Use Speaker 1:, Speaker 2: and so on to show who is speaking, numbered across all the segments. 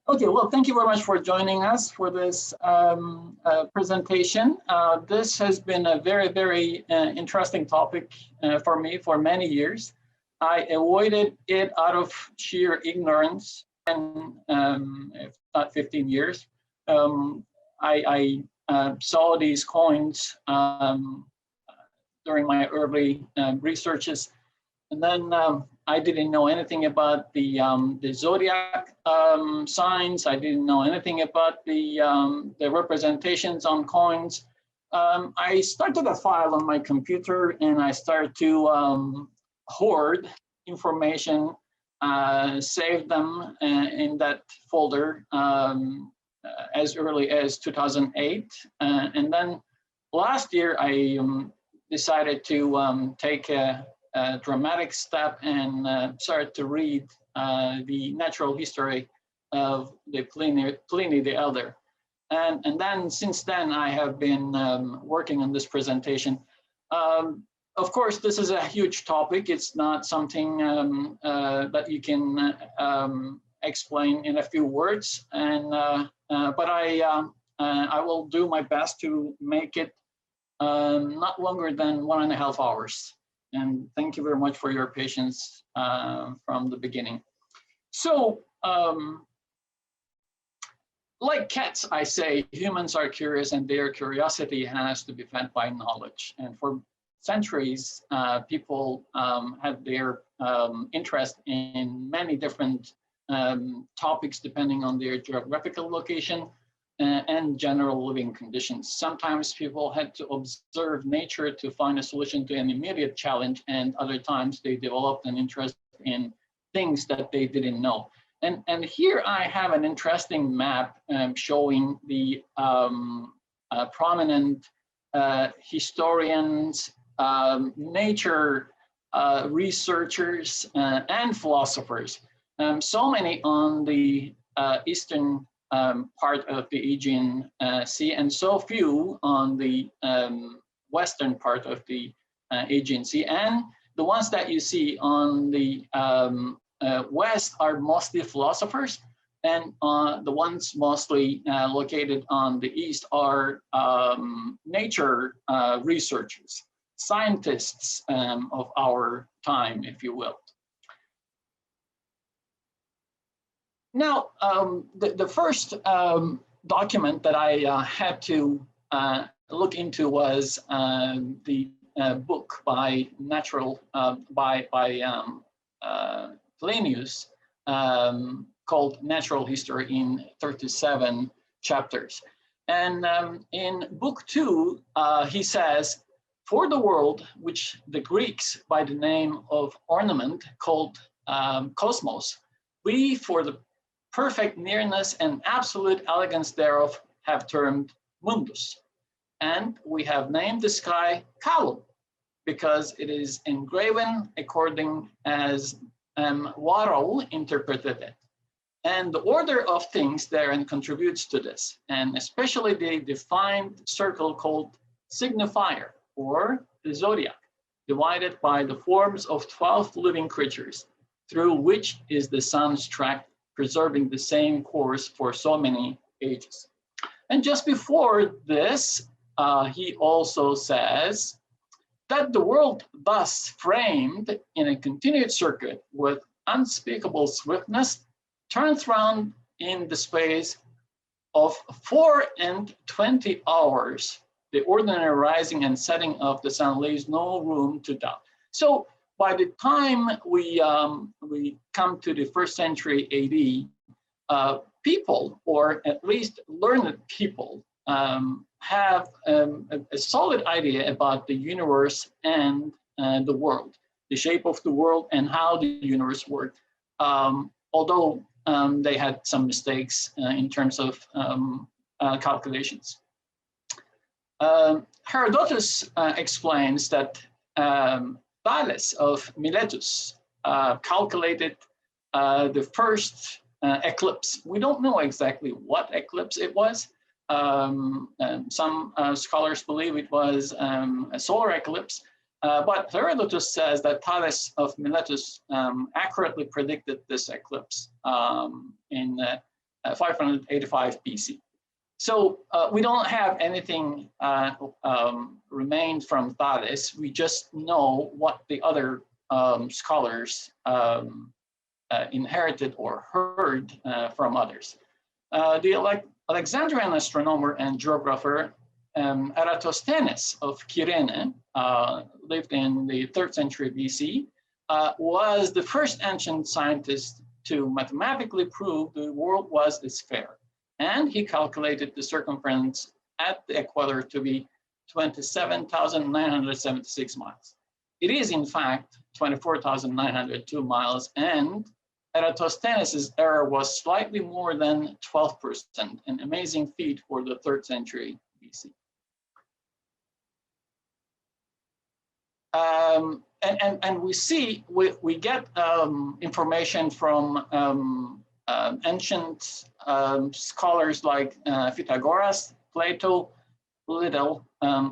Speaker 1: Okay, well, thank you very much for joining us for this presentation. This has been a very interesting topic for me for many years. I avoided it out of sheer ignorance, and if not 15 years. I saw these coins during my early researches, and then I didn't know anything about the Zodiac signs. I didn't know anything about the representations on coins. I started a file on my computer and I started to hoard information, save them in that folder as early as 2008. And then last year I decided to take a dramatic step and started to read the natural history of the Pliny the Elder. And then since then, I have been working on this presentation. Of course, this is a huge topic. It's not something that you can explain in a few words. And but I will do my best to make it not longer than 1.5 hours. And thank you very much for your patience from the beginning. So, like cats, I say, humans are curious and their curiosity has to be fed by knowledge. And for centuries, people had their interest in many different topics depending on their geographical location and general living conditions. Sometimes people had to observe nature to find a solution to an immediate challenge, and other times they developed an interest in things that they didn't know. And here I have an interesting map showing the prominent historians, nature researchers, and philosophers. So many on the eastern part of the Aegean Sea, and so few on the western part of the Aegean Sea. And the ones that you see on the west are mostly philosophers, and the ones mostly located on the east are nature researchers, scientists of our time, if you will. Now, the first document that I had to look into was the book by Plinius called Natural History in 37 chapters. And in book 2, he says, for the world, which the Greeks by the name of ornament called cosmos, we for the perfect nearness and absolute elegance thereof have termed mundus. And we have named the sky Kalum, because it is engraven according as Warhol interpreted it. And the order of things therein contributes to this, and especially the defined circle called signifier, or the zodiac, divided by the forms of 12 living creatures, through which is the sun's track, preserving the same course for so many ages. And just before this, he also says that the world thus framed in a continued circuit with unspeakable swiftness turns round in the space of 24 hours. The ordinary rising and setting of the sun leaves no room to doubt. So by the time we come to the 1st century AD, people, or at least learned people, have a solid idea about the universe and the world, the shape of the world and how the universe worked, although they had some mistakes in terms of calculations. Herodotus explains that Thales of Miletus calculated the first eclipse. We don't know exactly what eclipse it was. Some scholars believe it was a solar eclipse, but Herodotus says that Thales of Miletus accurately predicted this eclipse in 585 BC. So we don't have anything remained from Thales. We just know what the other scholars inherited or heard from others. The Alexandrian astronomer and geographer Eratosthenes of Kyrene lived in the 3rd century BC, was the first ancient scientist to mathematically prove the world was a sphere. And he calculated the circumference at the equator to be 27,976 miles. It is, in fact, 24,902 miles, and Eratosthenes' error was slightly more than 12%, an amazing feat for the 3rd century BC. And we get information from ancient scholars like Pythagoras, Plato,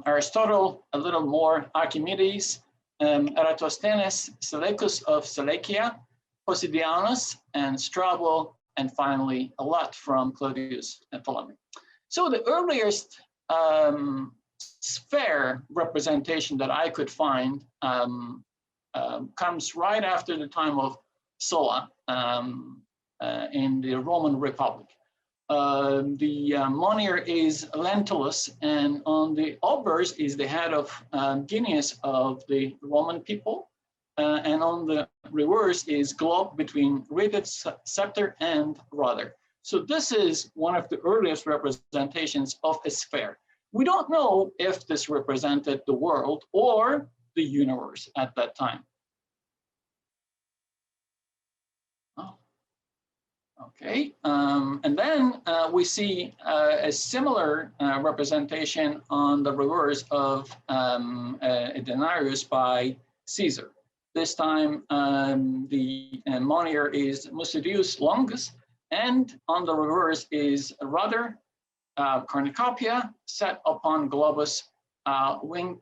Speaker 1: Aristotle, a little more, Archimedes, Eratosthenes, Seleucus of Seleucia, Posidianus, and Strabo, and finally a lot from Claudius and Ptolemy. So the earliest sphere representation that I could find comes right after the time of Sulla in the Roman Republic. The monitor is Lentulus, and on the obverse is the head of Guineas of the Roman people, and on the reverse is globe between wreathed scepter and rudder. So this is one of the earliest representations of a sphere. We don't know if this represented the world or the universe at that time. Oh, okay. And then we see a similar representation on the reverse of a denarius by Caesar. This time the monitor is Musidius Longus, and on the reverse is a rudder, cornucopia set upon globus, wing,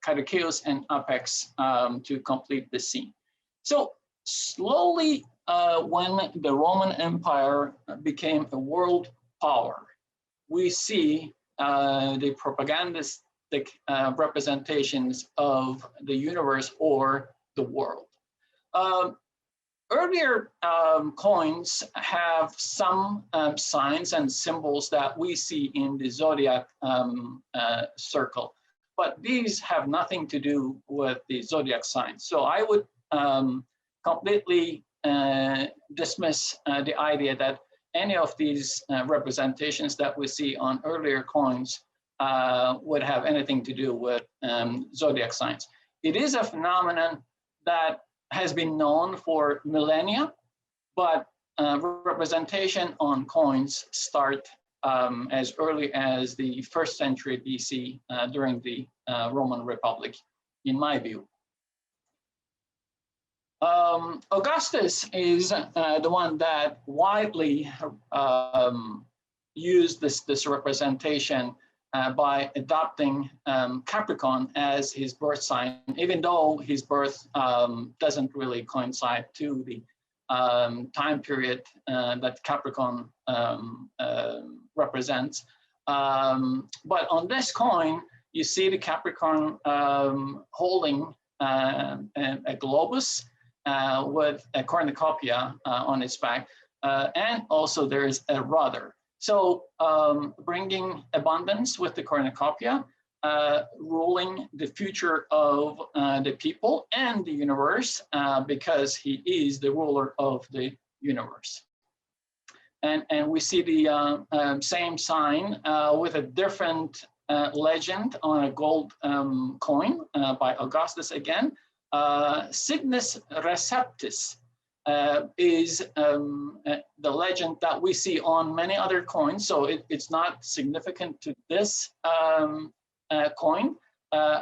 Speaker 1: caduceus, and apex to complete the scene. So slowly, when the Roman Empire became a world power, we see the propagandistic representations of the universe or the world. Earlier coins have some signs and symbols that we see in the zodiac circle, but these have nothing to do with the zodiac signs. So I would completely dismiss the idea that any of these representations that we see on earlier coins would have anything to do with zodiac signs. It is a phenomenon that has been known for millennia, but representation on coins start as early as the 1st century BC during the Roman Republic, in my view. Augustus is the one that widely used this representation by adopting Capricorn as his birth sign, even though his birth doesn't really coincide to the time period that Capricorn represents. But on this coin, you see the Capricorn holding a globus with a cornucopia on its back, and also there's a rudder. So bringing abundance with the cornucopia, ruling the future of the people and the universe, because he is the ruler of the universe. And we see the same sign with a different legend on a gold coin by Augustus again. Cygnus Receptus is the legend that we see on many other coins, so it's not significant to this coin.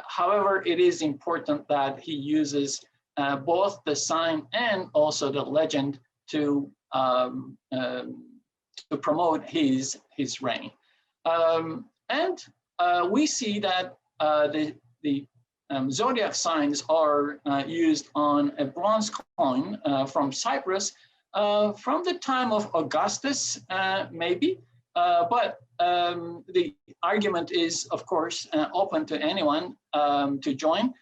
Speaker 1: However, it is important that he uses both the sign and also the legend to promote his reign. And we see that the zodiac signs are used on a bronze coin from Cyprus From the time of Augustus, maybe, but the argument is, of course, open to anyone to join.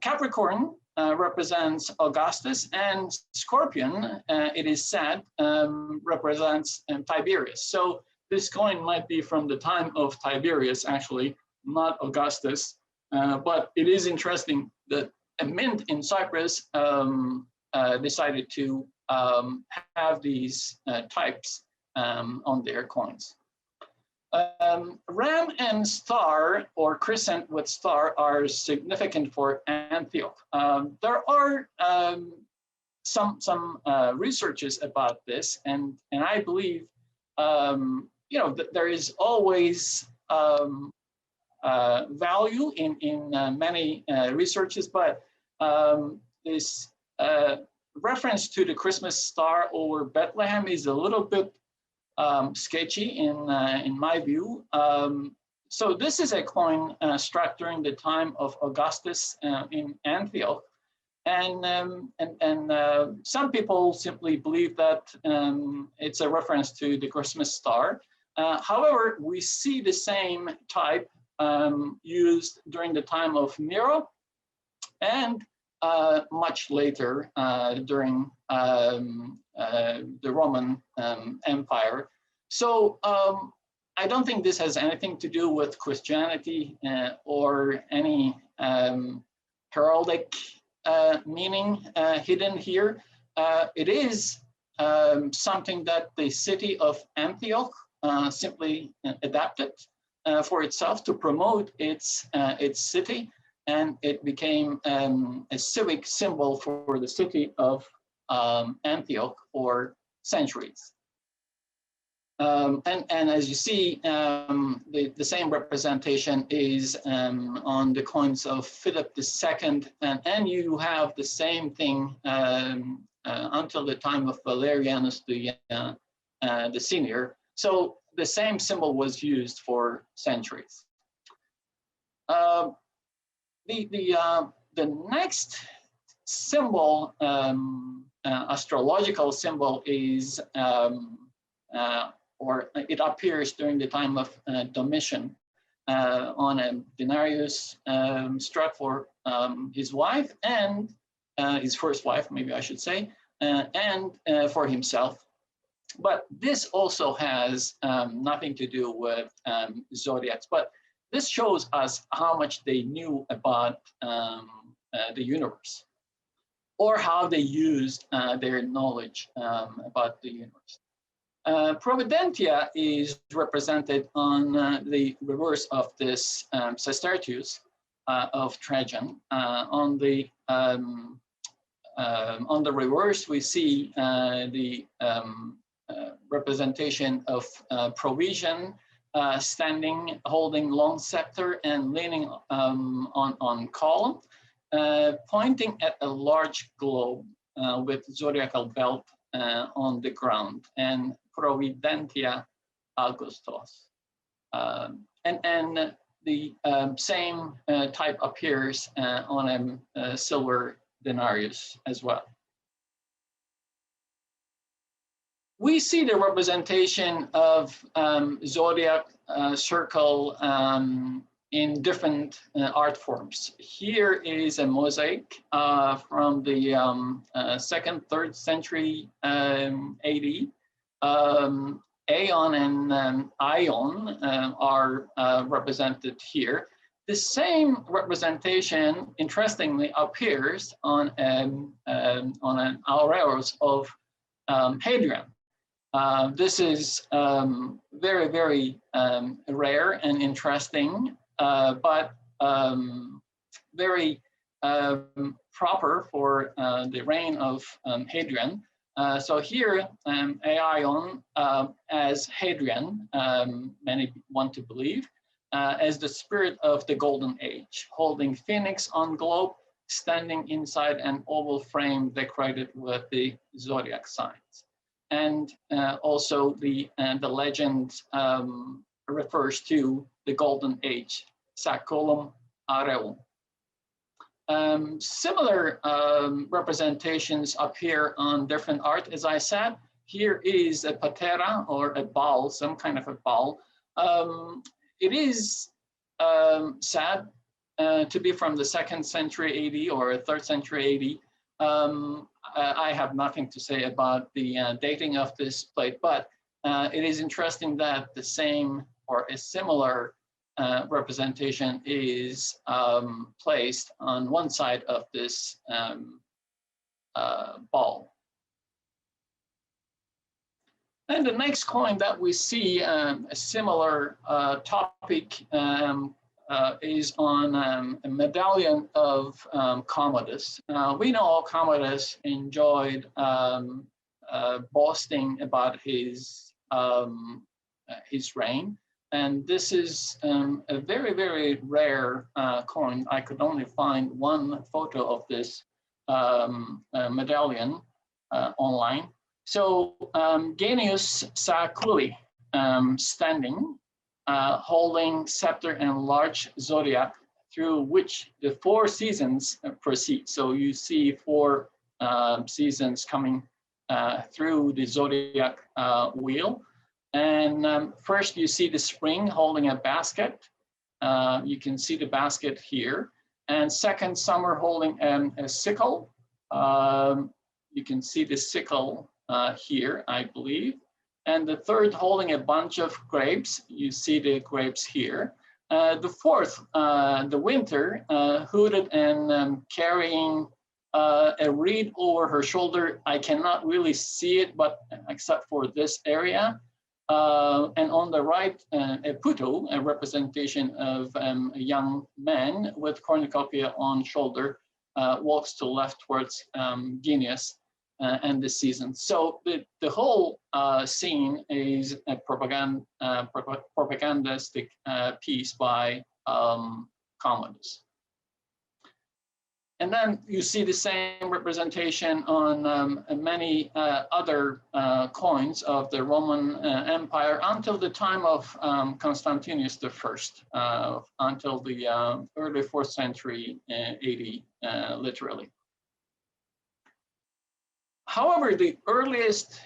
Speaker 1: Capricorn represents Augustus, and Scorpion, it is said, represents Tiberius. So this coin might be from the time of Tiberius, actually, not Augustus. But it is interesting that a mint in Cyprus decided to have these types on their coins. Ram and star, or crescent with star, are significant for Antioch. There are some researches about this, and I believe that there is always value in many researches, but this reference to the Christmas star over Bethlehem is a little bit sketchy in my view. So this is a coin struck during the time of Augustus in Antioch, and some people simply believe that it's a reference to the Christmas star. However, we see the same type used during the time of Nero and much later during the Roman Empire. So I don't think this has anything to do with Christianity or any heraldic meaning hidden here. It is something that the city of Antioch simply adapted for itself to promote its city, and it became a civic symbol for the city of Antioch for centuries. And as you see, the same representation is on the coins of Philip II, and you have the same thing until the time of Valerianus the Senior. So the same symbol was used for centuries. The next symbol, astrological symbol, is or it appears during the time of Domitian on a denarius struck for his wife and his first wife, maybe I should say, and for himself. But this also has nothing to do with zodiacs, but this shows us how much they knew about the universe, or how they used their knowledge about the universe. Providentia is represented on the reverse of this Sestertius of Trajan. On the reverse, we see the representation of Provision standing, holding long scepter and leaning on column, pointing at a large globe with zodiacal belt on the ground, and Providentia Augustos. And the same type appears on a silver denarius as well. We see the representation of zodiac circle in different art forms. Here is a mosaic from the 2nd, 3rd century AD. Aeon and Ion are represented here. The same representation, interestingly, appears on an aureus of Hadrian. This is very, very rare and interesting, but very proper for the reign of Hadrian. So here, Aeon as Hadrian, many want to believe, as the spirit of the Golden Age, holding phoenix on globe, standing inside an oval frame decorated with the zodiac signs. And also the legend refers to the Golden Age, Saculum Aureum. Similar representations appear on different art, as I said. Here is a patera, or a ball, some kind of a ball. It is said to be from the 2nd century AD or 3rd century AD. I have nothing to say about the dating of this plate, but it is interesting that the same or a similar representation is placed on one side of this ball. And the next coin that we see, a similar topic, is on a medallion of Commodus. We know Commodus enjoyed boasting about his reign, and this is a very, very rare coin. I could only find one photo of this medallion online. So Genius Saaculi, standing, holding scepter and large zodiac, through which the 4 seasons proceed. So you see 4 seasons coming through the zodiac wheel. And first you see the spring holding a basket. You can see the basket here. And second, summer holding a sickle. You can see the sickle here, I believe. And the third holding a bunch of grapes. You see the grapes here. The fourth, the winter, hooded and carrying a reed over her shoulder. I cannot really see it, but except for this area. And on the right, a puto, a representation of a young man with cornucopia on shoulder, walks to left towards Genius and the season. So the whole scene is a propagandistic piece by Commodus. And then you see the same representation on many other coins of the Roman Empire until the time of Constantius I, until the early 4th century AD, literally. However, the earliest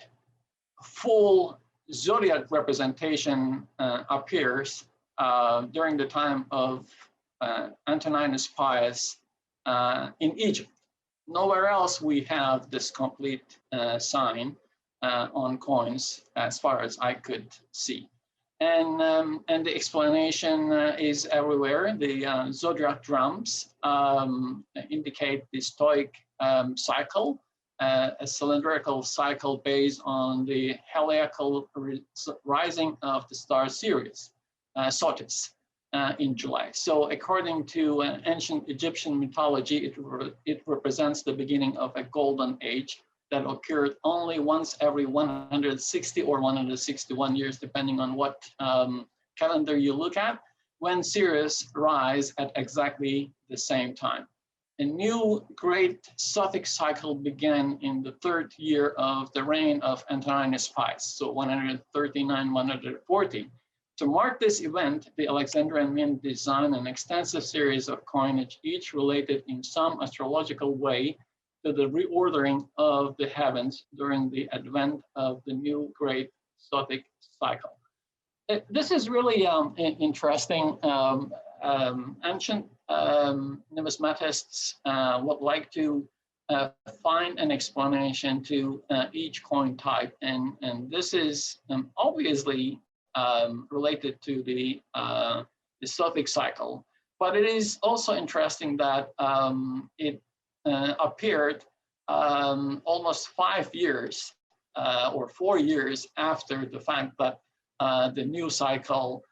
Speaker 1: full zodiac representation appears during the time of Antoninus Pius in Egypt. Nowhere else we have this complete sign on coins, as far as I could see. And the explanation is everywhere. The zodiac drums indicate the Stoic cycle, a cylindrical cycle based on the heliacal rising of the star Sirius, Sotis, in July. So according to ancient Egyptian mythology, it represents the beginning of a golden age that occurred only once every 160 or 161 years, depending on what calendar you look at, when Sirius rise at exactly the same time. A new great Sothic cycle began in the 3rd year of the reign of Antoninus Pius, so 139-140. To mark this event, the Alexandrian Mint designed an extensive series of coinage, each related in some astrological way to the reordering of the heavens during the advent of the new great Sothic cycle. This is really interesting. Ancient numismatists would like to find an explanation to each coin type, and this is obviously related to the Sothic cycle. But it is also interesting that it appeared almost 5 years or 4 years after the fact that the new cycle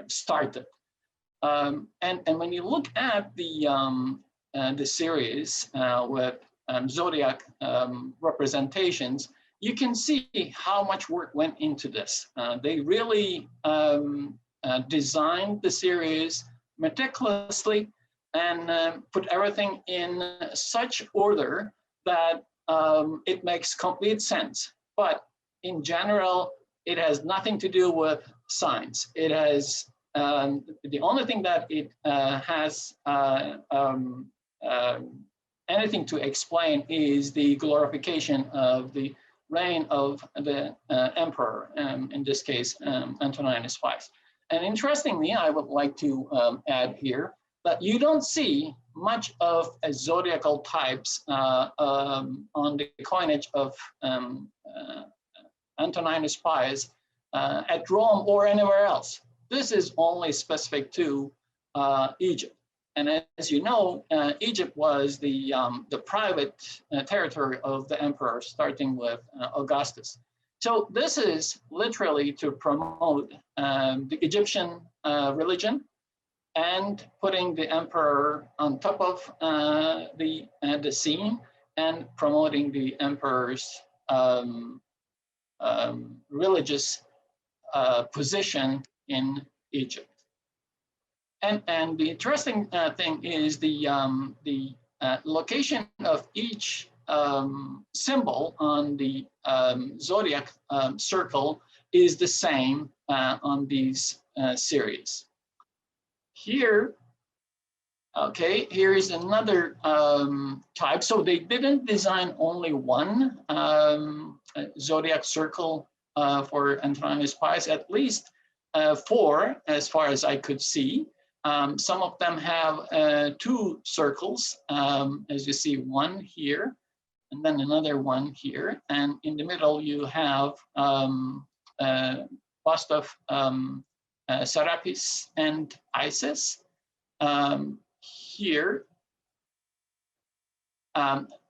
Speaker 1: started. And when you look at the series with zodiac representations, you can see how much work went into this. They really designed the series meticulously and put everything in such order that it makes complete sense. But in general, it has nothing to do with science. It has the only thing that it has anything to explain is the glorification of the reign of the emperor, in this case, Antoninus Pius. And interestingly, I would like to add here that you don't see much of zodiacal types on the coinage of Antoninus Pius at Rome or anywhere else. This is only specific to Egypt. And as you know, Egypt was the private territory of the emperor, starting with Augustus. So this is literally to promote the Egyptian religion and putting the emperor on top of the scene and promoting the emperor's religious position in Egypt. And the interesting thing is the location of each symbol on the zodiac circle is the same on these series. Here, okay, here is another type. So they didn't design only one zodiac circle for Antoninus Pius, at least 4, as far as I could see. Some of them have 2 circles, as you see, one here, and then another one here. And in the middle, you have bust of Serapis and Isis. Here,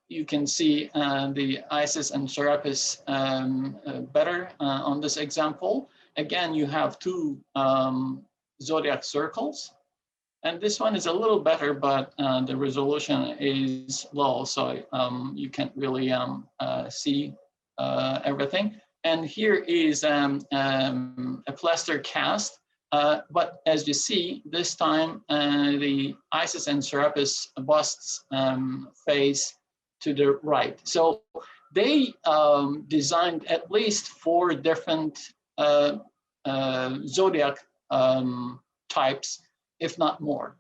Speaker 1: you can see the Isis and Serapis better on this example. Again, you have 2 zodiac circles. And this one is a little better, but the resolution is low, so you can't really see everything. And here is a plaster cast, but as you see, this time the Isis and Serapis busts face to the right. So they designed at least 4 different zodiac types, if not more.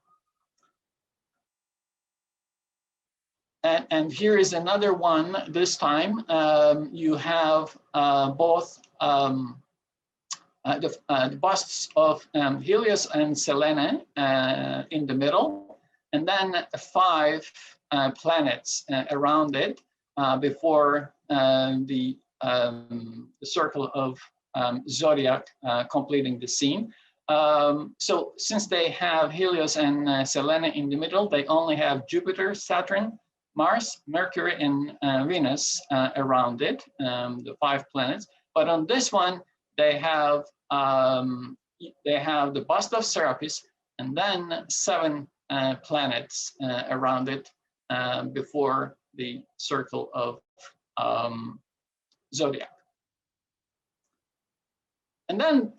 Speaker 1: And here is another one. This time you have both the busts of Helios and Selene in the middle, and then 5 planets around it before the circle of Zodiac completing the scene. So since they have Helios and Selene in the middle, they only have Jupiter, Saturn, Mars, Mercury, and Venus around it, the 5 planets. But on this one, they have the bust of Serapis and then 7 planets around it before the circle of Zodiac. And then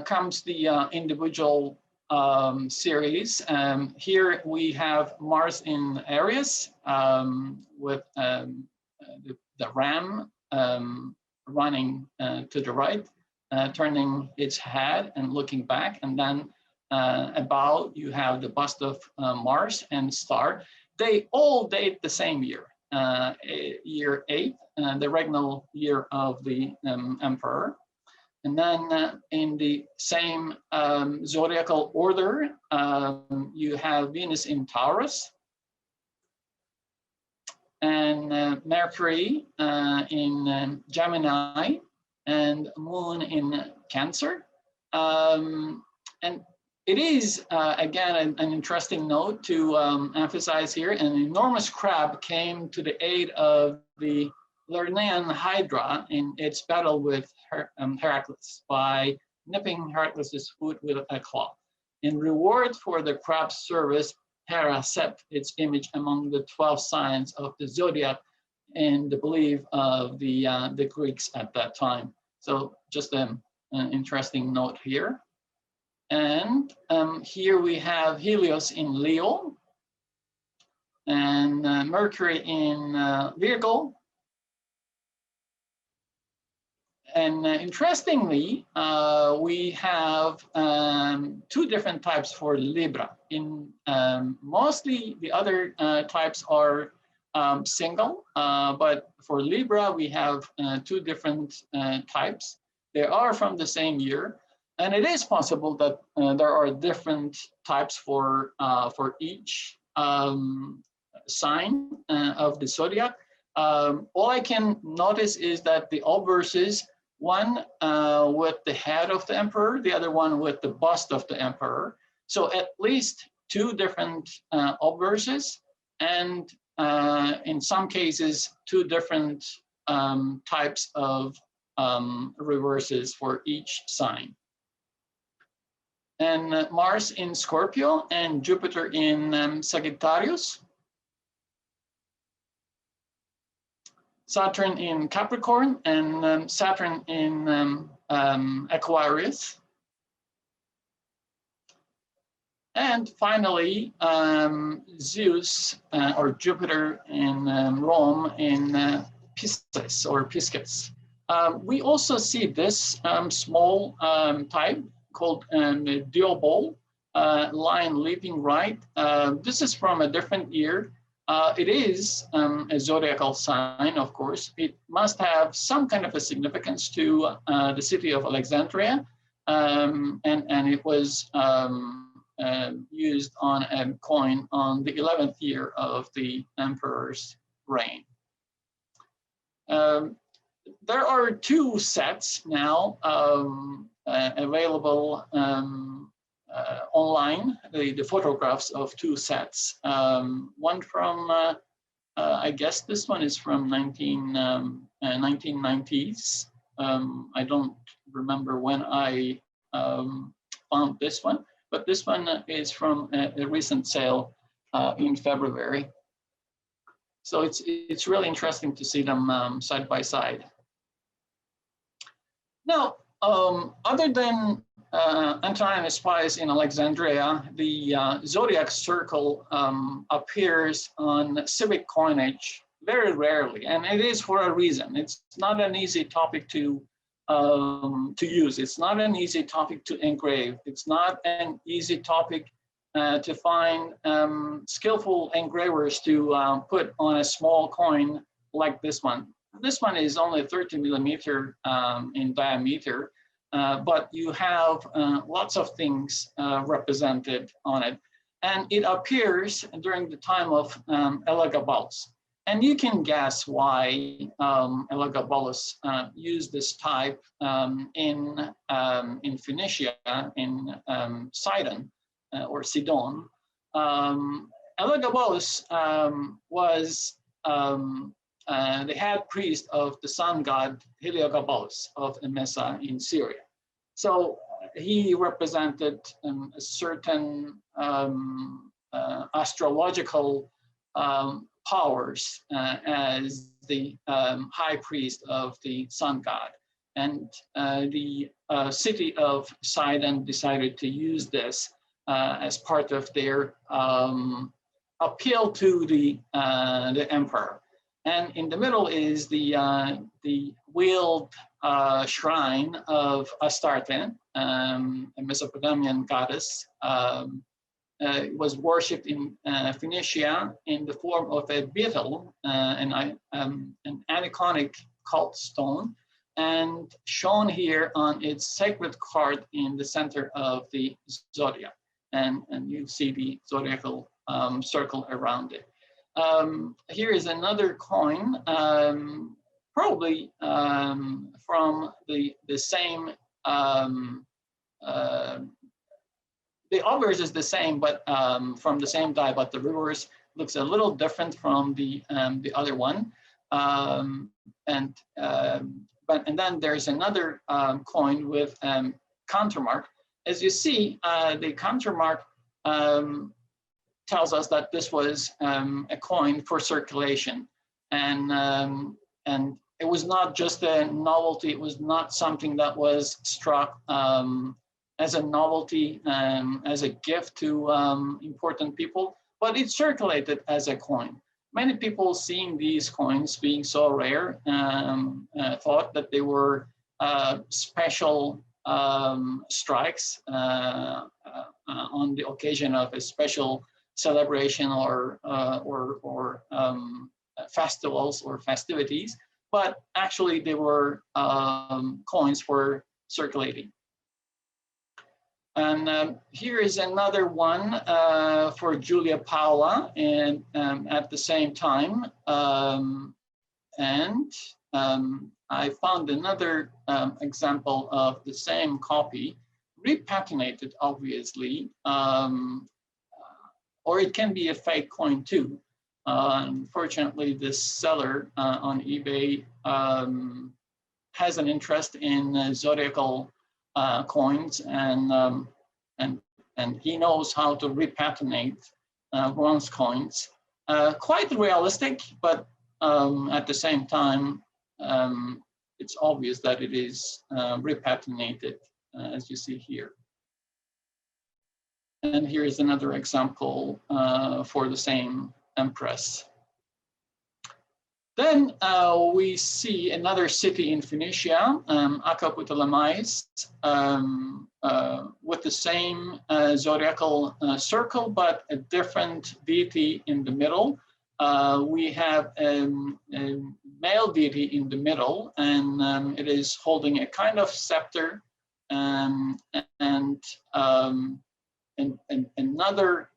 Speaker 1: comes the individual series. Here we have Mars in Aries with the ram running to the right, turning its head and looking back. And then about you have the bust of Mars and star. They all date the same year, year 8, the regnal year of the emperor. And then in the same zodiacal order, you have Venus in Taurus, and Mercury in Gemini, and Moon in Cancer. And it is, again, an interesting note to emphasize here. An enormous crab came to the aid of the Lernaean Hydra in its battle with Heracles by nipping Heracles' foot with a claw. In reward for the crab's service, Hera set its image among the 12 signs of the zodiac in the belief of the Greeks at that time. So just an interesting note here. And here we have Helios in Leo, and Mercury in Virgo, Interestingly, we have two different types for Libra. Mostly the other types are single, but for Libra we have two different types. They are from the same year, and it is possible that there are different types for each sign of the zodiac. All I can notice is that the obverses, one with the head of the emperor, the other one with the bust of the emperor. So at least two different obverses, and in some cases, two different types of reverses for each sign. And Mars in Scorpio and Jupiter in Sagittarius. Saturn in Capricorn and Saturn in Aquarius. And finally, Zeus or Jupiter in Rome in Pisces or Pisces. We also see this small type called Diobol, line leaping right. This is from a different year. It is a zodiacal sign, of course. It must have some kind of a significance to the city of Alexandria, and it was used on a coin on the 11th year of the emperor's reign. There are two sets now available online, the photographs of two sets. One from, I guess this one is from 1990s. I don't remember when I found this one, but this one is from a recent sale in February. So it's really interesting to see them side by side. Now, other than Antonine spies in Alexandria, the zodiac circle appears on civic coinage very rarely, and it is for a reason. It's not an easy topic to use. It's not an easy topic to engrave. It's not an easy topic to find skillful engravers to put on a small coin like this one. This one is only 30 millimeter in diameter, but you have lots of things represented on it. And it appears during the time of Elagabalus. And you can guess why Elagabalus used this type in Phoenicia, in Sidon or Sidon. Elagabalus was the head priest of the sun god Heliogabalus of Emesa in Syria. So he represented a certain astrological powers as the high priest of the sun god. And the city of Sidon decided to use this as part of their appeal to the emperor. And in the middle is the wheeled shrine of Astarten, a Mesopotamian goddess. It was worshipped in Phoenicia in the form of a beetle, an aniconic cult stone, and shown here on its sacred card in the center of the zodiac. And you see the zodiacal circle around it. Here is another coin, probably from the same, the obverse is the same, but from the same die, but the reverse looks a little different from the other one. And then there's another coin with countermark. As you see, the countermark tells us that this was a coin for circulation, and it was not just a novelty. It was not something that was struck as a novelty, as a gift to important people, but it circulated as a coin. Many people seeing these coins being so rare thought that they were special strikes on the occasion of a special celebration or festivals or festivities, but actually they were coins for circulating. And here is another one for Julia Paula, and at the same time, I found another example of the same copy, repatinated, obviously, or it can be a fake coin too. Unfortunately, this seller on eBay has an interest in zodiacal coins, and he knows how to repatinate bronze coins. Quite realistic, but at the same time, it's obvious that it is repatinated, as you see here. And here is another example for the same empress. Then we see another city in Phoenicia, Acapulco-Lamais, with the same zodiacal circle, but a different deity in the middle. We have a male deity in the middle, and it is holding a kind of scepter, and another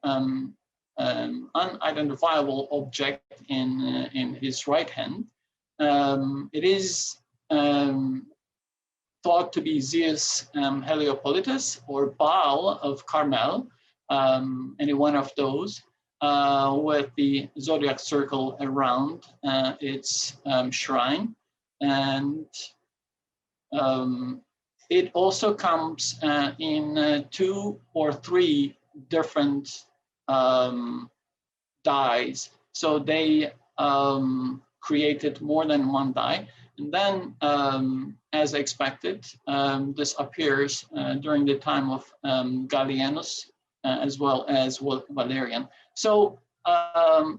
Speaker 1: unidentifiable object in his right hand. It is thought to be Zeus Heliopolitus or Baal of Carmel, any one of those, with the zodiac circle around its shrine. And it also comes in 2 or 3 different dies. So they created more than one die. And then, as expected, this appears during the time of Gallienus as well as Valerian. So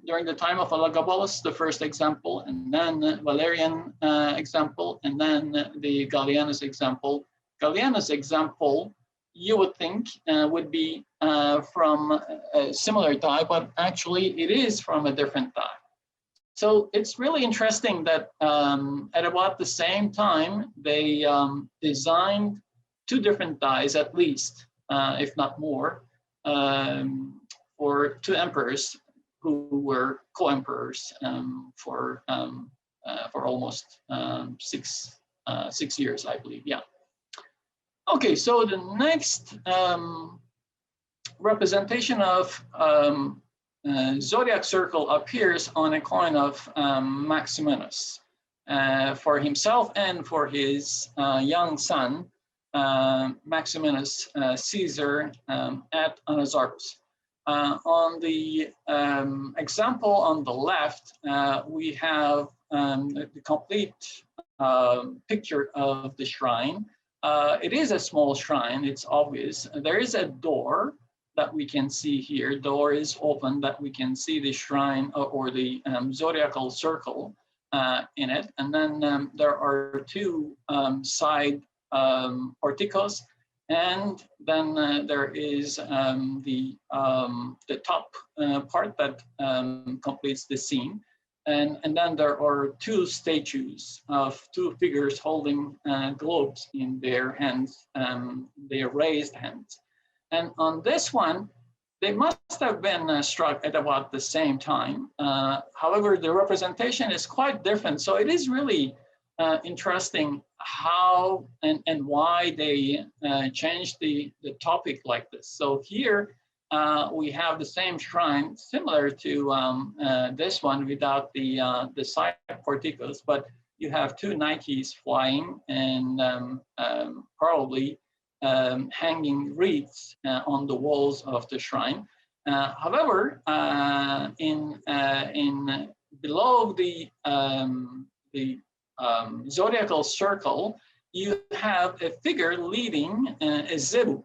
Speaker 1: during the time of Elagabalus, the first example, and then Valerian example, and then the Gallienus example. Gallienus example, you would think would be from a similar die, but actually it is from a different die. So it's really interesting that at about the same time, they designed 2 different dies at least, if not more, for 2 emperors who were co-emperors for almost 6 years, I believe. Yeah. Okay, so the next representation of zodiac circle appears on a coin of Maximinus for himself and for his young son, Maximinus Caesar at Anazarchus. On the example on the left, we have the complete picture of the shrine. It is a small shrine, it's obvious. There is a door that we can see here. Door is open that we can see the shrine or the zodiacal circle in it. And then there are 2 side porticos. And then there is the top part that completes the scene. And then there are 2 statues of 2 figures holding globes in their hands, their raised hands. And on this one, they must have been struck at about the same time. However, the representation is quite different. So it is really interesting how and why they changed the topic like this. So here we have the same shrine, similar to this one without the side porticos, but you have 2 Nikes flying and probably hanging wreaths on the walls of the shrine. However, in below the zodiacal circle, you have a figure leading a zebu,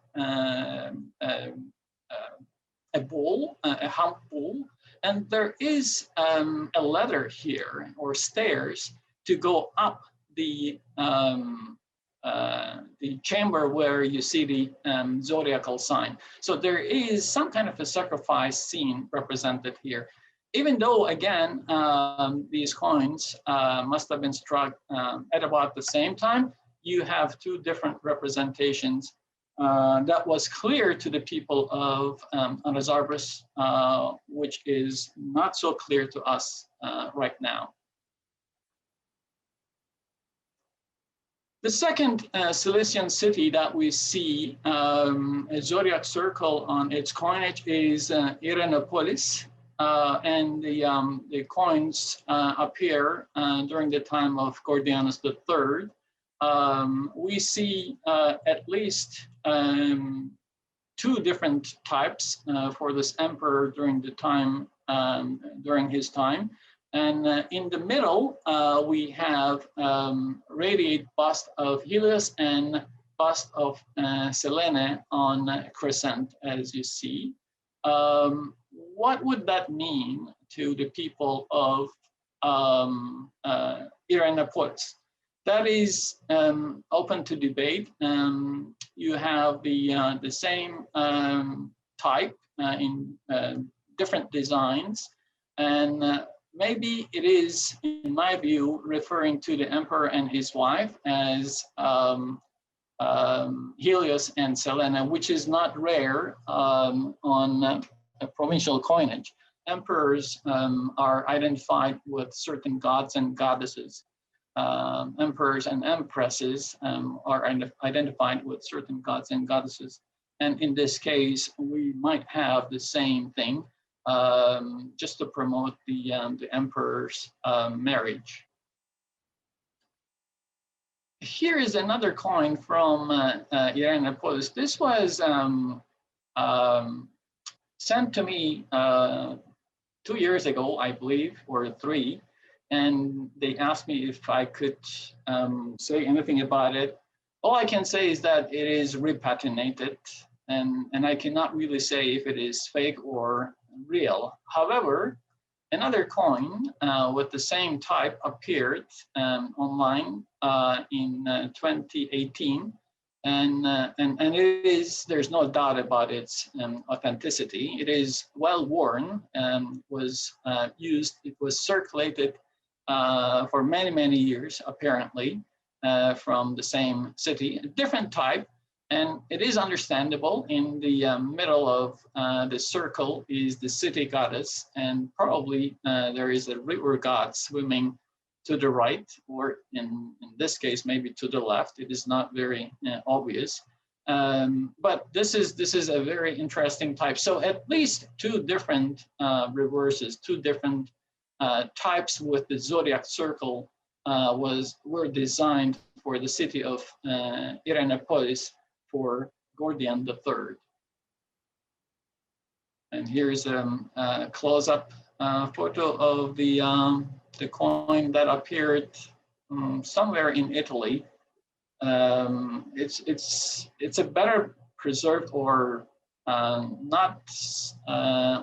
Speaker 1: a bull, a hump bull, and there is a ladder here or stairs to go up the the chamber where you see the zodiacal sign. So there is some kind of a sacrifice scene represented here. Even though, again, these coins must have been struck at about the same time, you have two different representations. That was clear to the people of Anazarbus, which is not so clear to us right now. The second Cilician city that we see a zodiac circle on its coinage is Irenopolis, and the coins appear during the time of Gordianus III. We see at least two different types for this emperor during the time, during his time. And in the middle, we have radiate bust of Helios and bust of Selene on crescent, as you see. What would that mean to the people of Irenopolis? That is open to debate. You have the same type in different designs, and maybe it is, in my view, referring to the emperor and his wife as Helios and Selene, which is not rare on a provincial coinage. Emperors are identified with certain gods and goddesses. Emperors and empresses are identified with certain gods and goddesses. And in this case, we might have the same thing, just to promote the emperor's marriage. Here is another coin from Irenopolis. This was sent to me 2 years ago, I believe, or 3, and they asked me if I could say anything about it. All I can say is that it is repatinated, and I cannot really say if it is fake or real. However, another coin with the same type appeared online in 2018, and it is, there's no doubt about its authenticity. It is well worn and was used, it was circulated for many years, apparently, from the same city, a different type. And it is understandable. In the middle of the circle is the city goddess, and probably there is a river god swimming to the right, or in this case, maybe to the left. It is not very obvious. But this is a very interesting type. So at least two different reverses, two different types with the zodiac circle were designed for the city of Irenopolis for Gordian III. And here's a close-up photo of the coin that appeared somewhere in Italy. It's a better preserved or not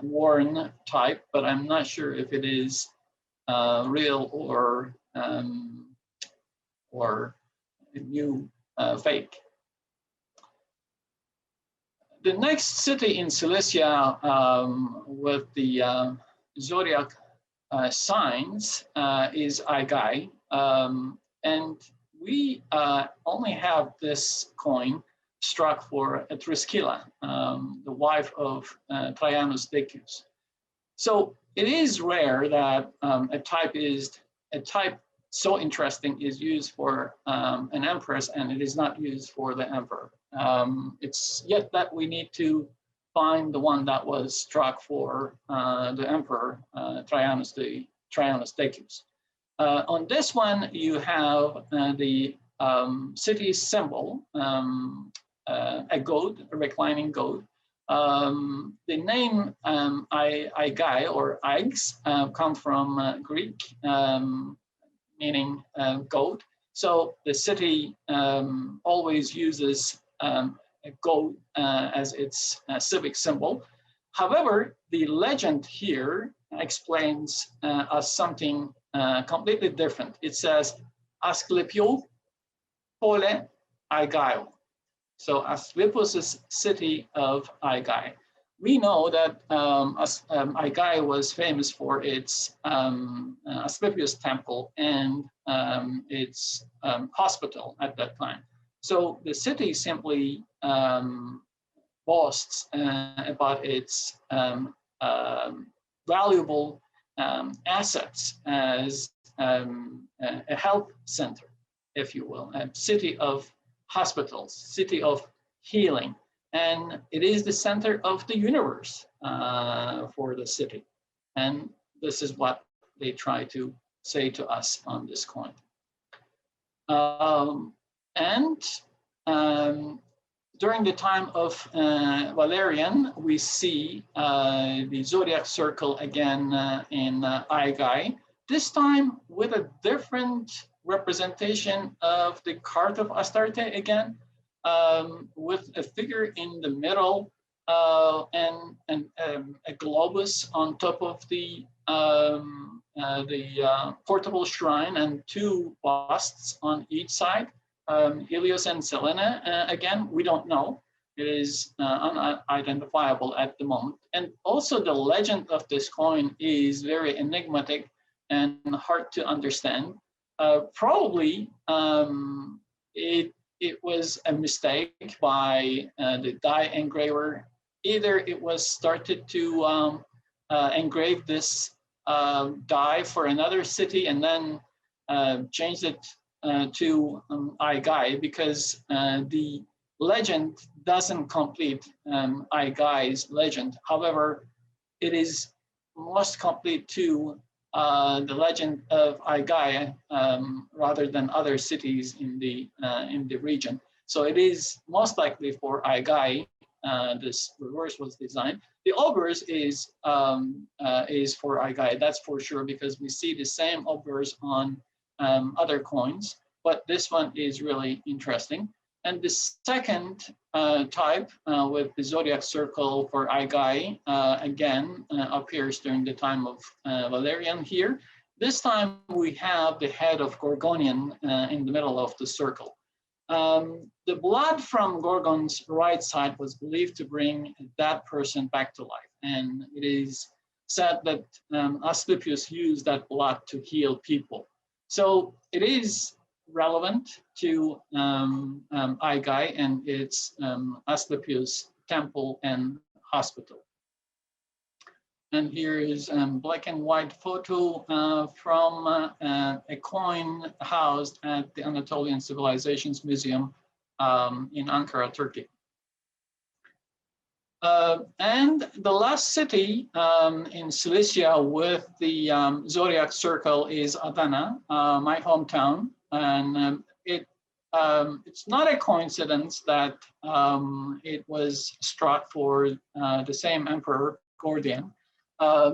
Speaker 1: worn type, but I'm not sure if it is real or new fake. The next city in Cilicia with the zodiac signs is Aigai, and we only have this coin struck for Triskyla, the wife of Traianus Decius. So it is rare that a type so interesting is used for an empress, and it is not used for the emperor. It's yet that we need to find the one that was struck for the emperor, Traianus Decius. On this one, you have the city symbol, a goat, a reclining goat. The name Aigai or Aigs come from Greek, meaning goat. So the city always uses a goat as its civic symbol. However, the legend here explains us something completely different. It says, Asklepio pole Aigai. So Asclepius' city of Aigai. We know that Aigai was famous for its Asclepius temple and its hospital at that time. So the city simply boasts about its valuable assets as a health center, if you will, a city of hospitals, city of healing. And it is the center of the universe for the city. And this is what they try to say to us on this coin. During the time of Valerian, we see the zodiac circle again in Aigai, this time with a different representation of the card of Astarte again, with a figure in the middle and a globus on top of the portable shrine and two busts on each side. Helios and Selene, again, we don't know. It is unidentifiable at the moment. And also the legend of this coin is very enigmatic and hard to understand. Probably it was a mistake by the die engraver. Either it was started to engrave this die for another city and then changed it to Aigai, because the legend doesn't complete Aigai's legend. However, it is most complete to the legend of Aigai rather than other cities in the region. So it is most likely for Aigai. This reverse was designed. The obverse is for Aigai, that's for sure, because we see the same obverse on other coins, but this one is really interesting. And the second type with the zodiac circle for Aigai again appears during the time of Valerian here. This time we have the head of Gorgonian in the middle of the circle. The blood from Gorgon's right side was believed to bring that person back to life, and it is said that Asclepius used that blood to heal people. So it is relevant to Aigai and its Asclepius temple and hospital. And here is a black and white photo from a coin housed at the Anatolian Civilizations Museum in Ankara, Turkey. And the last city in Cilicia with the zodiac circle is Adana, my hometown. And it's not a coincidence that it was struck for the same emperor, Gordian.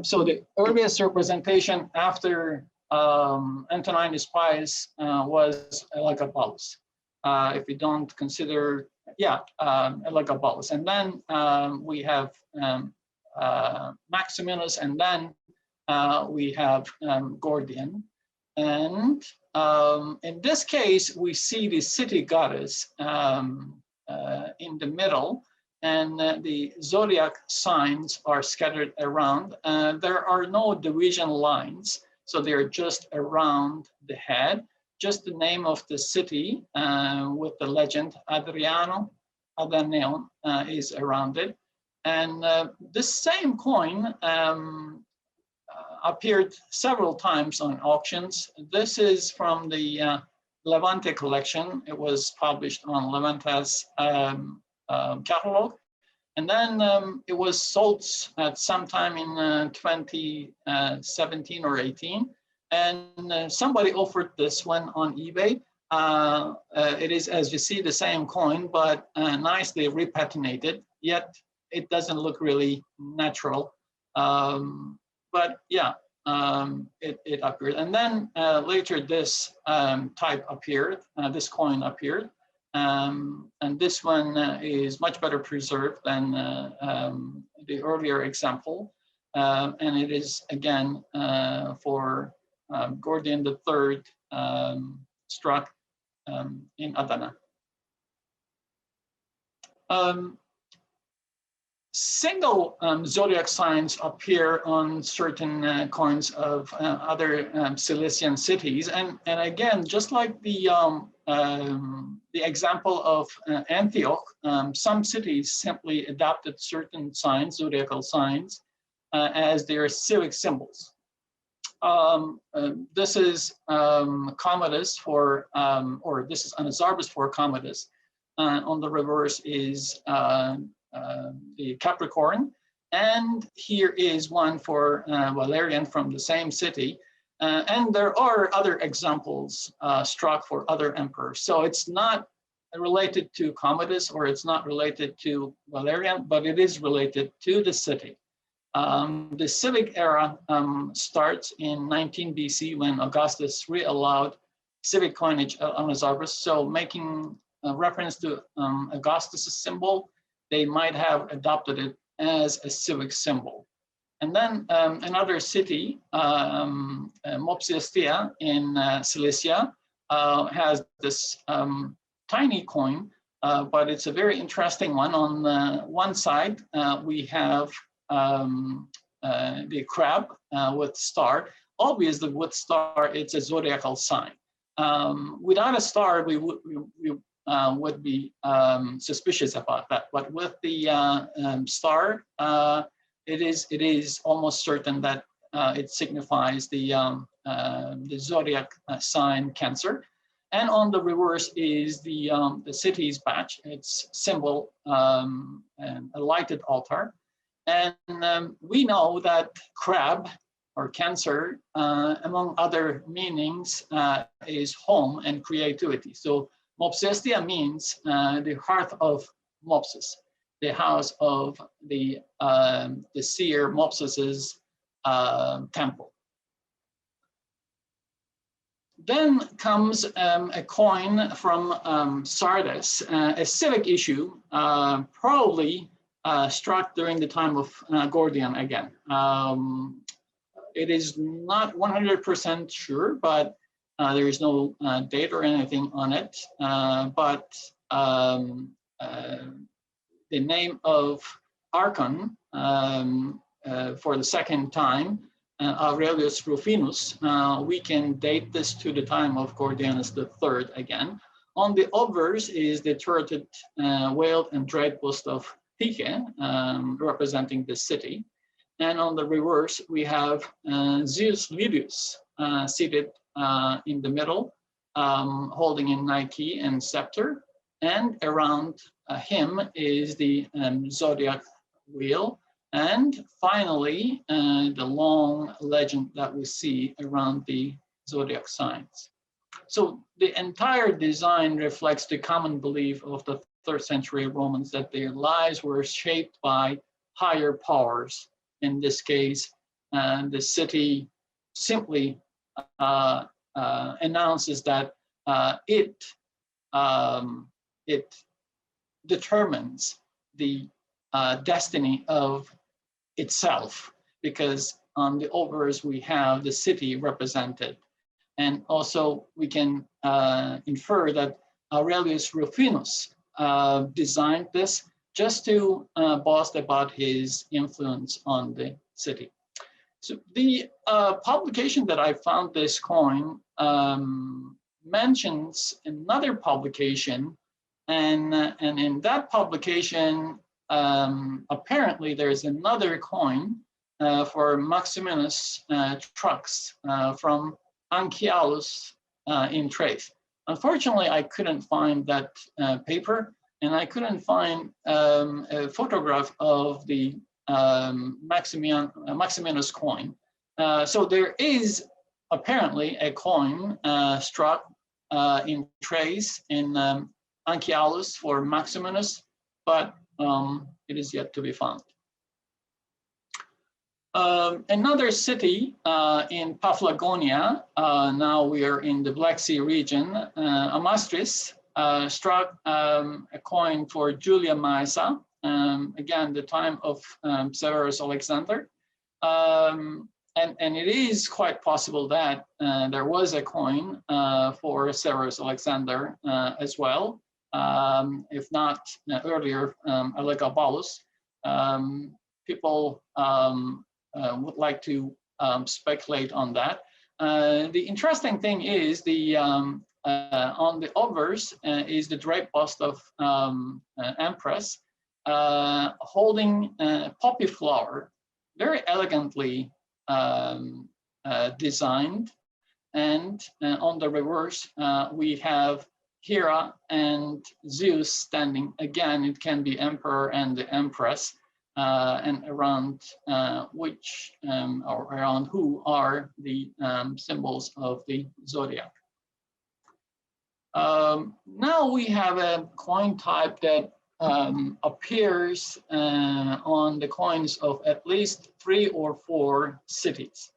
Speaker 1: So the earliest representation after Antoninus Pius was Elagabalus. If we don't consider, Elagabalus. And then we have Maximinus, and then we have Gordian. And in this case, we see the city goddess in the middle, and the zodiac signs are scattered around. There are no division lines, so they're just around the head. Just the name of the city with the legend Adriano Adaneon is around it. And this same coin appeared several times on auctions. This is from the Levante collection. It was published on Levante's catalog. And then it was sold at some time in 2017 or 18. And somebody offered this one on eBay. It is, as you see, the same coin, but nicely repatinated, yet it doesn't look really natural. But yeah, it appeared. And then later this type appeared, this coin appeared. And this one is much better preserved than the earlier example. And it is, again, for Gordian III struck in Adana. Single zodiac signs appear on certain coins of other Cilician cities, and again, just like the example of Antioch, some cities simply adopted certain signs, zodiacal signs, as their civic symbols. This is Commodus for, or this is Anazarbus for Commodus. On the reverse is the Capricorn, and here is one for Valerian from the same city. And there are other examples struck for other emperors. So it's not related to Commodus or it's not related to Valerian, but it is related to the city. The civic era starts in 19 BC when Augustus re-allowed civic coinage on Anazarbus. So making a reference to Augustus's symbol, they might have adopted it as a civic symbol. And then another city, Mopsuestia in Cilicia, has this tiny coin, but it's a very interesting one. On one side, we have the crab with star. Obviously, with star, it's a zodiacal sign. Without a star, we would be suspicious about that. But with the star, it is almost certain that it signifies the zodiac sign Cancer. And on the reverse is the city's badge, its symbol, and a lighted altar. And we know that crab or Cancer, among other meanings, is home and creativity. So Mopsuestia means the hearth of Mopsus, the house of the seer Mopsus's temple. Then comes a coin from Sardis, a civic issue, probably struck during the time of Gordian again. It is not 100% sure, but there is no date or anything on it. But the name of Archon for the second time, Aurelius Rufinus, we can date this to the time of Gordianus III again. On the obverse is the turreted veiled and draped bust of Tyche, representing the city. And on the reverse, we have Zeus Livius seated in the middle, holding a Nike and scepter. And around him is the zodiac wheel. And finally, the long legend that we see around the zodiac signs. So the entire design reflects the common belief of the 3rd century Romans that their lives were shaped by higher powers. In this case, the city simply announces that it determines the destiny of itself, because on the obverse we have the city represented. And also we can infer that Aurelius Rufinus designed this just to boast about his influence on the city. So the publication that I found this coin mentions another publication, and in that publication, apparently there's another coin for Maximinus Trux from Anchialus in Thrace. Unfortunately, I couldn't find that paper, and I couldn't find a photograph of the Maximinus coin. So there is apparently a coin struck in Thrace in Anchialus for Maximinus, but it is yet to be found. Another city in Paphlagonia, now we are in the Black Sea region, Amastris, struck a coin for Julia Maesa, again, the time of Severus Alexander. And it is quite possible that there was a coin for Severus Alexander as well. if not earlier, Elagabalus. People would like to speculate on that. The interesting thing is on the obverse is the draped bust of Empress holding poppy flower, very elegantly designed. And on the reverse, we have Hera and Zeus standing. Again, it can be Emperor and the Empress, and around which or around who are the symbols of the zodiac. Now we have a coin type that appears on the coins of at least 3 or 4 cities.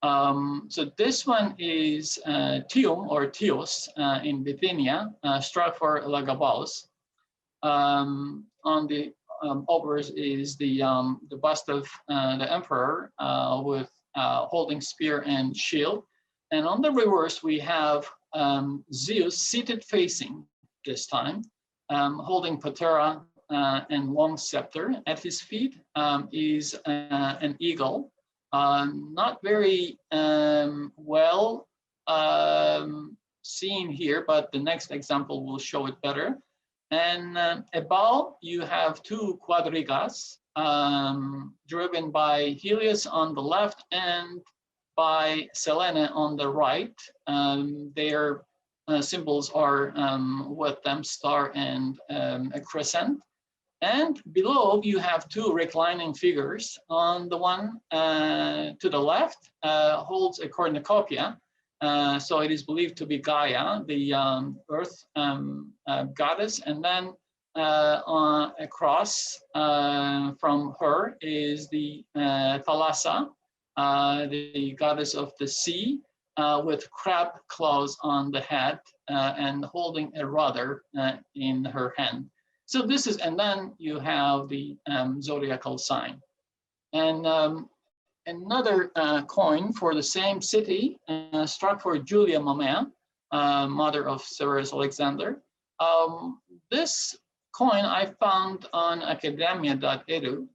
Speaker 1: So this one is Tium or Tios in Bithynia, struck for Elagabalus. On the obverse is the bust of the emperor with holding spear and shield. And on the reverse, we have Zeus seated facing this time, holding patera and long scepter. At his feet is an eagle. Not very well seen here, but the next example will show it better. And above, you have 2 quadrigas driven by Helios on the left and by Selene on the right. Their symbols are with them, star and a crescent. And below, you have 2 reclining figures. On the one to the left holds a cornucopia. So it is believed to be Gaia, the earth goddess. And then across from her is the Thalassa, the goddess of the sea, with crab claws on the head and holding a rudder in her hand. So this is, and then you have the zodiacal sign. And another coin for the same city, struck for Julia Mamea, mother of Severus Alexander. This coin I found on academia.edu,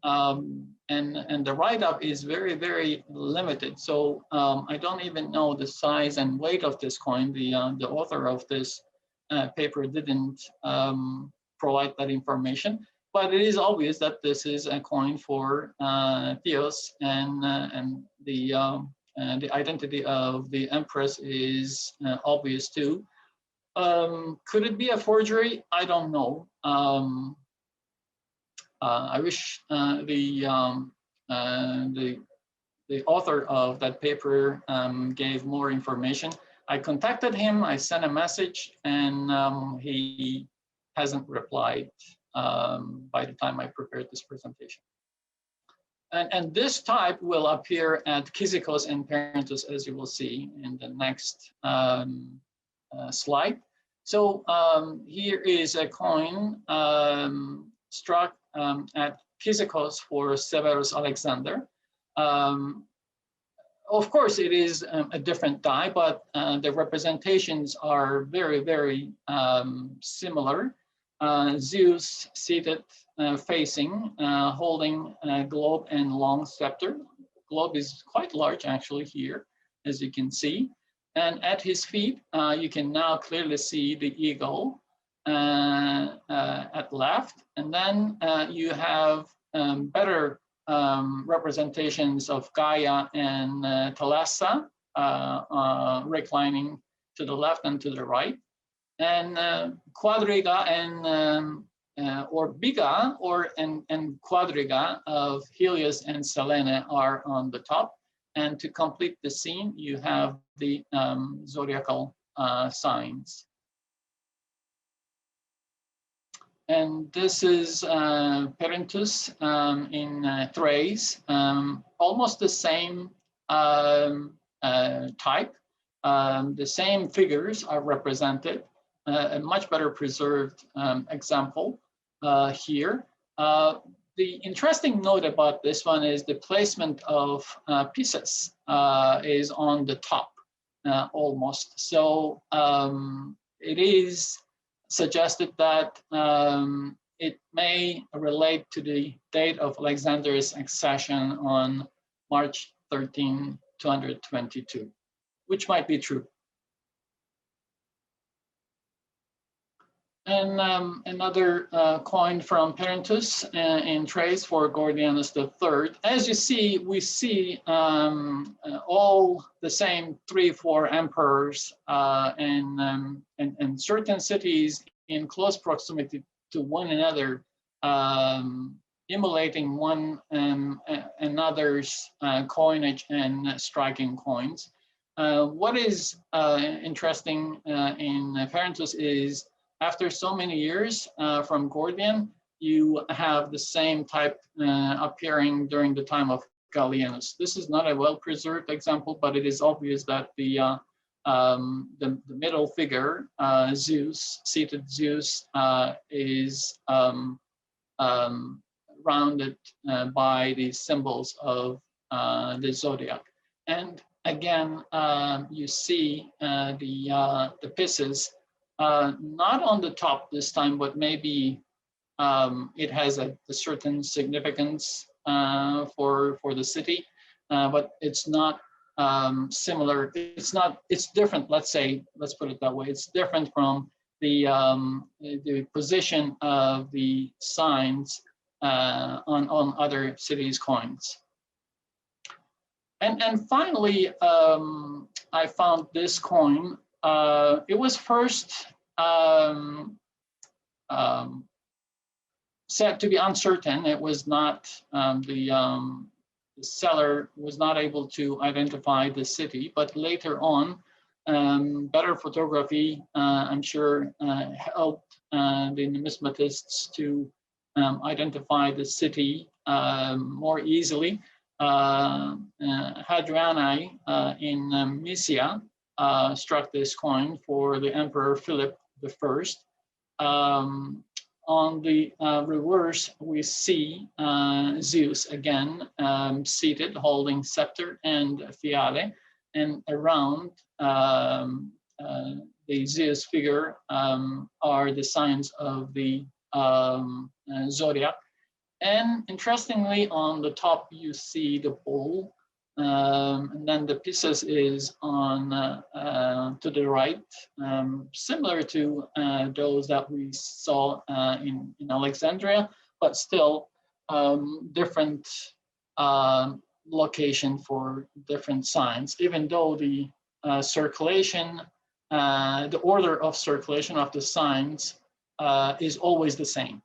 Speaker 1: and the write-up is very, very limited. So I don't even know the size and weight of this coin. The author of this paper didn't provide that information, but it is obvious that this is a coin for Theos, and the identity of the Empress is obvious too. Could it be a forgery? I don't know. I wish the author of that paper gave more information. I contacted him, I sent a message, and he hasn't replied by the time I prepared this presentation. And this type will appear at Kyzikos and Parentus, as you will see in the next slide. So here is a coin struck at Kyzikos for Severus Alexander. Of course, it is a different die, but the representations are very, very similar. Zeus seated facing, holding a globe and long scepter. Globe is quite large actually here, as you can see. And at his feet, you can now clearly see the eagle at left. And then you have better representations of Gaia and Thalassa reclining to the left and to the right. And quadriga and or biga and quadriga of Helios and Selene are on the top. And to complete the scene, you have the zodiacal signs. And this is Parentus in Thrace, almost the same type. The same figures are represented. A much better preserved example here. The interesting note about this one is the placement of pieces is on the top almost. So it is suggested that it may relate to the date of Alexander's accession on March 13, 222, which might be true. And another coin from Perinthus in trace for Gordianus III. As you see, we see all the same 3-4 emperors and certain cities in close proximity to one another, emulating one another's coinage and striking coins. What is interesting in Perinthus is, after so many years from Gordian, you have the same type appearing during the time of Gallienus. This is not a well-preserved example, but it is obvious that the middle figure, Zeus, seated Zeus, is rounded by the symbols of the Zodiac. And again, you see the pieces not on the top this time, but maybe it has a certain significance for the city, but it's not similar. It's different. Let's put it that way. It's different from the position of the signs on other cities' coins. And finally, I found this coin. It was first said to be uncertain. It was not, the seller was not able to identify the city, but later on, better photography, I'm sure, helped the numismatists to identify the city more easily. Hadriani in Mysia struck this coin for the Emperor Philip I. On the reverse, we see Zeus again seated, holding scepter and fiale, and around the Zeus figure are the signs of the Zodiac. And interestingly, on the top, you see the bull. And then the Pisces is on to the right, similar to those that we saw in Alexandria, but still different location for different signs, even though the circulation, the order of circulation of the signs is always the same.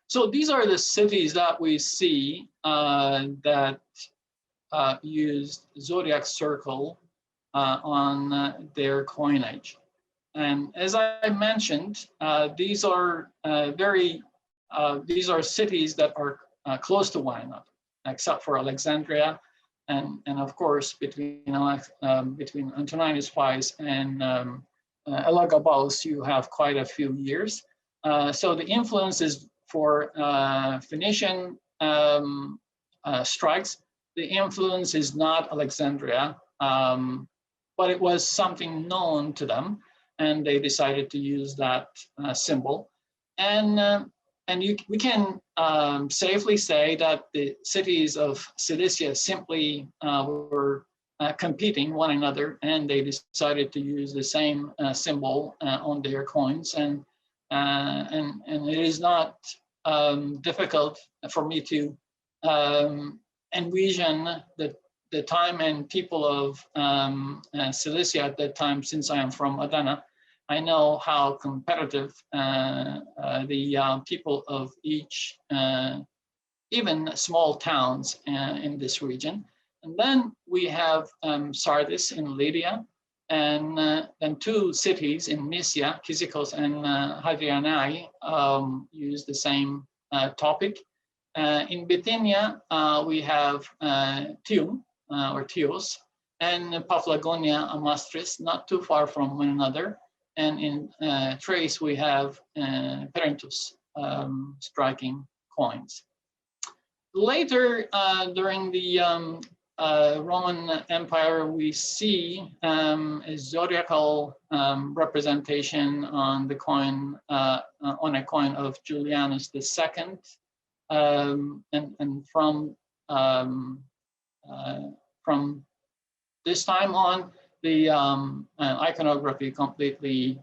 Speaker 1: So these are the cities that we see that used Zodiac circle on their coinage. And as I mentioned, these are cities that are close to one another, except for Alexandria, and of course between Antoninus Pius and Elagabalus, you have quite a few years. So the influence is for Phoenician strikes. The influence is not Alexandria, but it was something known to them, and they decided to use that symbol. And we can safely say that the cities of Cilicia simply were competing one another, and they decided to use the same symbol on their coins. And it is not difficult for me to envision the time and people of Cilicia at that time. Since I am from Adana, I know how competitive the people of each, even small towns in this region. And then we have Sardis in Lydia, and then two cities in Mysia, Kyzikos and Hadriani, use the same topic. In Bithynia, we have Tium, or Tios, and Paphlagonia, Amastris, not too far from one another. And in Thrace, we have Perinthus striking coins. Later, during the Roman Empire, we see a zodiacal representation on the coin, on a coin of Julianus II, and from this time on, the iconography completely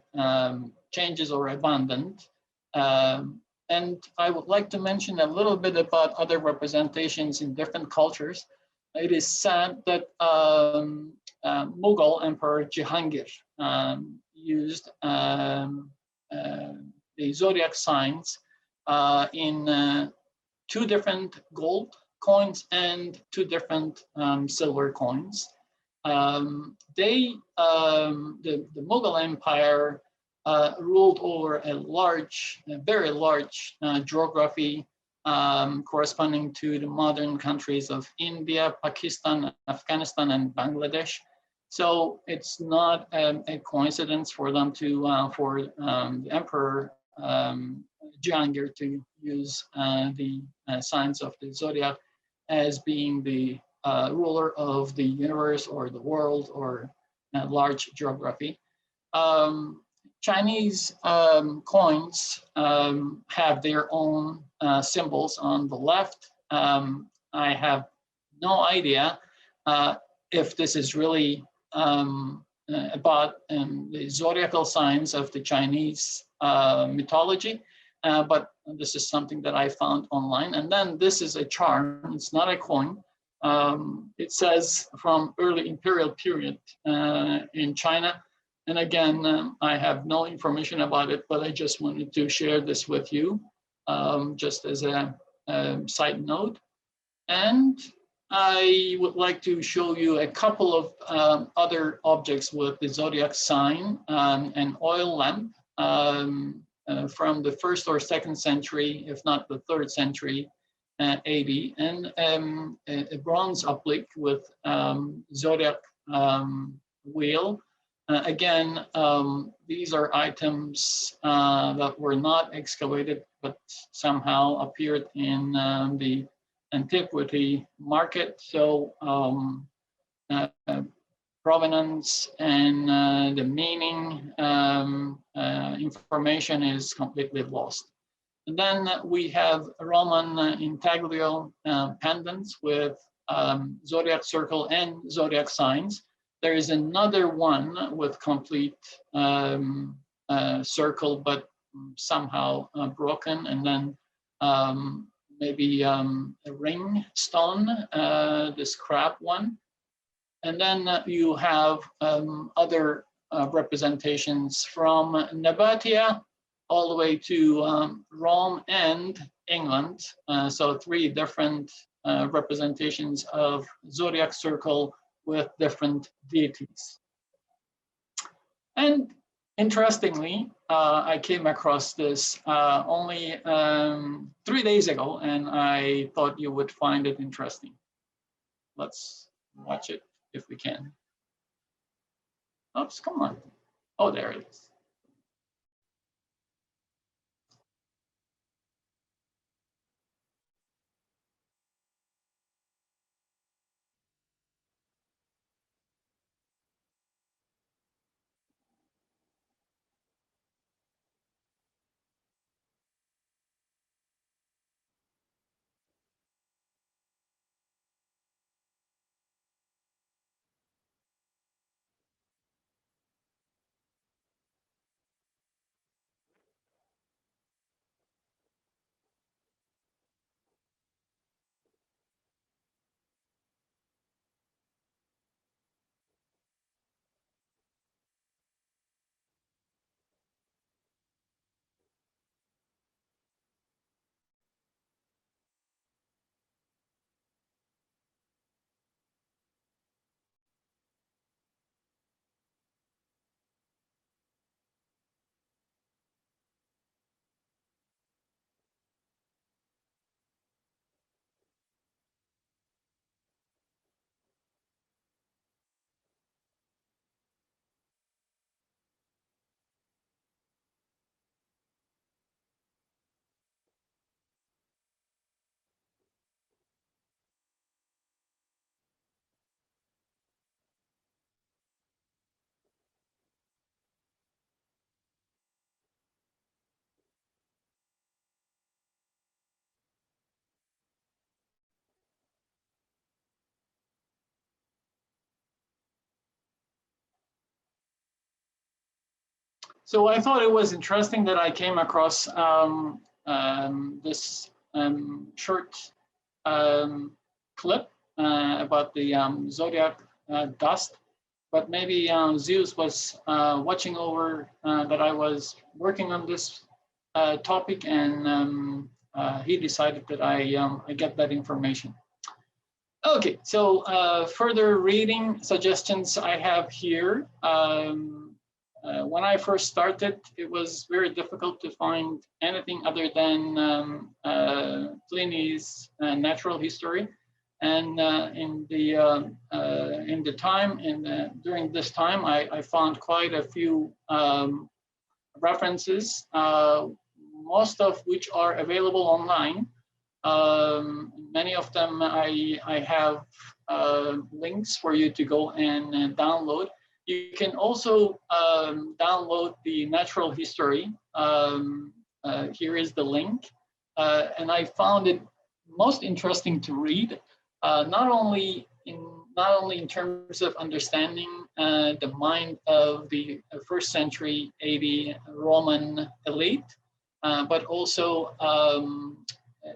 Speaker 1: changes or abandoned. And I would like to mention a little bit about other representations in different cultures. It is said that Mughal Emperor Jahangir used the zodiac signs in 2 different gold coins and 2 different silver coins. The Mughal Empire ruled over a very large geography corresponding to the modern countries of India, Pakistan, Afghanistan, and Bangladesh. So it's not a coincidence for them for the Emperor Jahangir to use the signs of the zodiac as being the ruler of the universe or the world or large geography. Chinese coins have their own symbols on the left. I have no idea if this is really about the zodiacal signs of the Chinese mythology, but this is something that I found online. And then this is a charm, it's not a coin. It says from early imperial period in China. And again, I have no information about it, but I just wanted to share this with you just as a side note. And I would like to show you a couple of other objects with the zodiac sign, an oil lamp from the 1st or 2nd century, if not the 3rd century AD, and a bronze oblique with zodiac wheel. Again, these are items that were not excavated, but somehow appeared in the antiquity market. So provenance and the meaning information is completely lost. And then we have Roman intaglio pendants with zodiac circle and zodiac signs. There is another one with complete circle, but somehow broken, and then maybe a ring stone, the scrap one. And then you have other representations from Nabatea all the way to Rome and England. So 3 different representations of zodiac circle with different deities. And interestingly, I came across this only 3 days ago, and I thought you would find it interesting. Let's watch it if we can. Oops, come on. Oh, there it is. So I thought it was interesting that I came across this short clip about the Zodiac dust, but maybe Zeus was watching over that I was working on this topic, and he decided that I get that information. Okay, so further reading suggestions I have here. When I first started, it was very difficult to find anything other than Pliny's natural history. And during this time, I found quite a few references, most of which are available online. Many of them I have links for you to go and download. You can also download the natural history. Here is the link. And I found it most interesting to read, not only in terms of understanding the mind of the first century AD Roman elite, but also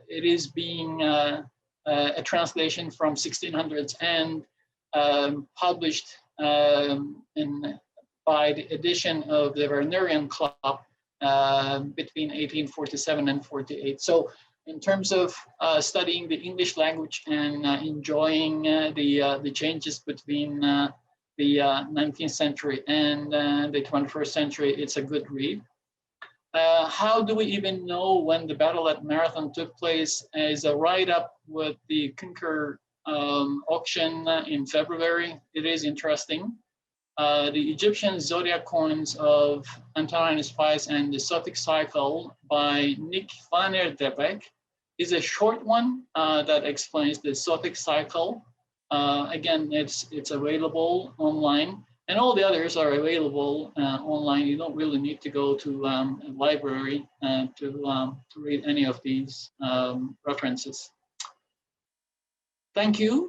Speaker 1: it is being a translation from 1600s and published by the edition of the Wernerian Club between 1847 and 48. So in terms of studying the English language and enjoying the changes between the 19th century and the 21st century, it's a good read. How do we even know when the battle at Marathon took place? Is a write-up with the Concur auction in February. It is interesting. The Egyptian Zodiac coins of Antoninus Pius and the Zodiac cycle by Nick van der Debek is a short one that explains the Zodiac cycle. Again, it's available online. And all the others are available online. You don't really need to go to a library to read any of these references. Thank you.